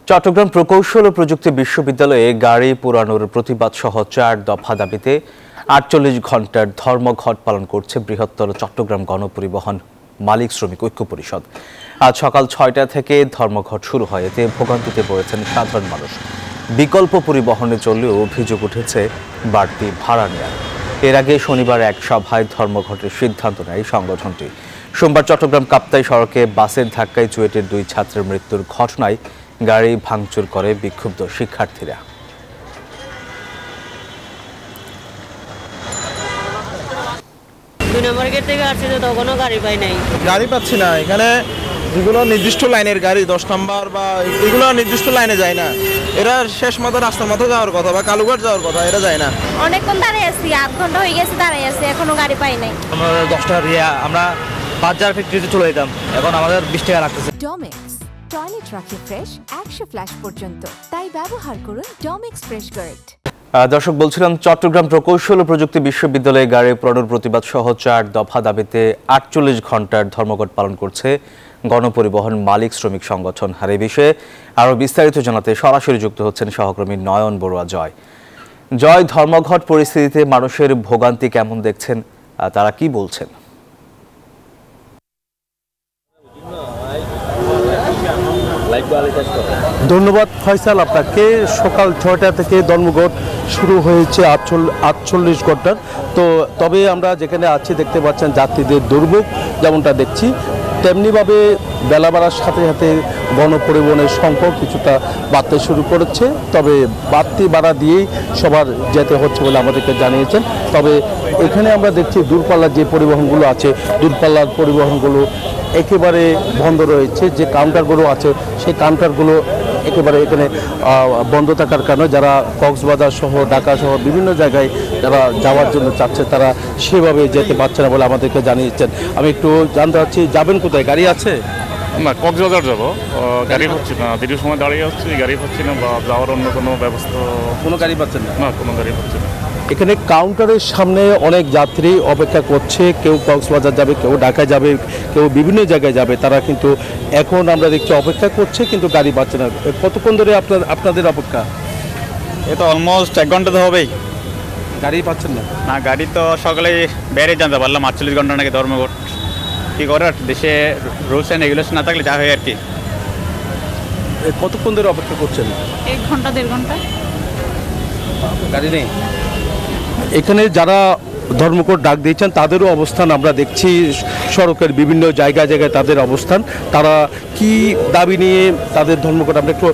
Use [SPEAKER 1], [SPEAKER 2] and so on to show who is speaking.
[SPEAKER 1] চট্টগ্রাম প্রকৌশল ও প্রযুক্তি বিশ্ববিদ্যালয়ে গাড়ি পোড়ানোর প্রতিবাদ সহ ৪ দফা দাবিতে ৪৮ ঘণ্টার ধর্মঘট পালন করছে বৃহত্তর চট্টগ্রাম গণপরিবহন মালিক শ্রমিক ঐক্য পরিষদ। আজ সকাল ৬টা থেকে ধর্মঘট শুরু হয়। এতে ভোগান্তিতে পড়েছেন সাধারণ মানুষ। বিকল্প পরিবহনে চললেও অভিযোগ উঠেছে বাড়তি ভাড়া নেওয়া। এর আগে শনিবার এক সভায় ধর্মঘটের সিদ্ধান্ত নেয় সংগঠনটি। সোমবার চট্টগ্রাম কাপ্তাই সড়কে বাসের ধাক্কায় চুয়েটের ২ ছাত্রের মৃত্যুর ঘটনায় গাড়ি ভাঙচুর করে বিক্ষুব্ধ শিক্ষার্থীরা।
[SPEAKER 2] ২ নম্বর গেট থেকে আসছে তো তখনও গাড়ি পাই নাই।
[SPEAKER 3] গাড়ি পাচ্ছি না। এখানে যেগুলো নির্দিষ্ট লাইনের গাড়ি ১০ নম্বর বা এগুলো নির্দিষ্ট লাইনে যায় না। এরা শেষ মতো রাস্তার মতো যাওয়ার কথা বা কালুঘাট যাওয়ার কথা, এরা যায় না।
[SPEAKER 4] অনেকক্ষণ দাঁড়িয়ে আছি, ৮ ঘন্টা হয়ে গেছে দাঁড়িয়ে আছি, এখনো গাড়ি পাই নাই।
[SPEAKER 5] আমরা 10টা আমরা বাজার ফ্যাক্টরিতে চলে যেতাম, এখন আমাদের ২০ টাকা লাগতেছে।
[SPEAKER 6] ডমেক্স টয়লেট রাখে ফ্রেশ ১০০ ফ্ল্যাশ পর্যন্ত, তাই ব্যবহার করুন ডমেক্স ফ্রেশ গার্ড।
[SPEAKER 1] দর্শক, বলছিলাম চট্টগ্রাম প্রকৌশল ও প্রযুক্তি বিশ্ববিদ্যালয়ে গাড়ি পোড়ানোর প্রতিবাদ সহ ৪ দফা দাবিতে ৪৮ ঘণ্টার ধর্মঘট পালন করছে গণপরিবহন মালিক শ্রমিক সংগঠন। আর এই বিষয়ে আরও বিস্তারিত জানাতে সরাসরি যুক্ত হচ্ছেন সহকর্মী নয়ন বড়ুয়া। জয়, ধর্মঘট পরিস্থিতিতে মানুষের ভোগান্তি কেমন দেখছেন, তারা কি বলছেন?
[SPEAKER 7] ধন্যবাদ ফয়সাল আপনাকে। সকাল ৬টা থেকে ধর্মঘট শুরু হয়েছে ৪৮ ঘন্টার। তবে আমরা যেখানে আছি দেখতে পাচ্ছেন যাত্রীদের দুর্ভোগ যেমনটা দেখছি, তেমনিভাবে বেলা বাড়ার সাথে সাথে গণপরিবহনের সংখ্যাও কিছুটা বাড়তে শুরু করেছে। তবে বাড়তি ভাড়া দিয়েই সবার যেতে হচ্ছে বলে আমাদেরকে জানিয়েছেন। তবে এখানে আমরা দেখছি দূরপাল্লার যে পরিবহনগুলো আছে, দূরপাল্লার পরিবহনগুলো একেবারে বন্ধ রয়েছে। যে কাউন্টারগুলো আছে সেই কাউন্টারগুলো একেবারে এখানে বন্ধ থাকার কারণে যারা কক্সবাজার সহ ঢাকা সহ বিভিন্ন জায়গায় যারা যাওয়ার জন্য চাচ্ছে তারা সেভাবে যেতে পারছে না বলে আমাদেরকে জানিয়েছেন। আমি একটু জানতে চাচ্ছি, যাবেন কোথায়? গাড়ি আছে
[SPEAKER 8] না? কক্সবাজার যাবো, গাড়ি হচ্ছে না। দীর্ঘ সময় দাঁড়িয়ে হচ্ছে, গাড়ি হচ্ছে না বা যাওয়ার অন্য কোনো ব্যবস্থা,
[SPEAKER 7] কোনো গাড়ি পাচ্ছেন না?
[SPEAKER 8] না, কোনো গাড়ি হচ্ছে না।
[SPEAKER 7] এখানে কাউন্টারের সামনে অনেক যাত্রী অপেক্ষা করছে। কেউ কক্সবাজার যাবে, কেউ ঢাকায় যাবে, কেউ বিভিন্ন জায়গায় যাবে। তারা কিন্তু এখন আমরা দেখছি অপেক্ষা করছে, কিন্তু গাড়ি পাচ্ছে না। কতক্ষণ ধরে আপনাদের অপেক্ষা?
[SPEAKER 9] এটা অলমোস্ট ১ ঘন্টা তো হবেই।
[SPEAKER 7] গাড়ি পাচ্ছেন না?
[SPEAKER 9] না, গাড়ি তো সকালে বেরিয়ে জানতে পারলাম ৪৮ ঘন্টা নাকি ধর্মঘট। কী করার, দেশে রুলস অ্যান্ড রেগুলেশন না থাকলে যা হয় আর কি।
[SPEAKER 7] কতক্ষণ ধরে অপেক্ষা করছেন?
[SPEAKER 2] ১ ঘন্টা ১.৫ ঘন্টা।
[SPEAKER 7] গাড়ি নেই। এখানে যারা ধর্মঘট ডাক দিয়েছেন তাদেরও অবস্থান আমরা দেখছি, সড়কের বিভিন্ন জায়গায় তাদের অবস্থান। তারা কি দাবি নিয়ে তাদের ধর্মঘট আমরা একটু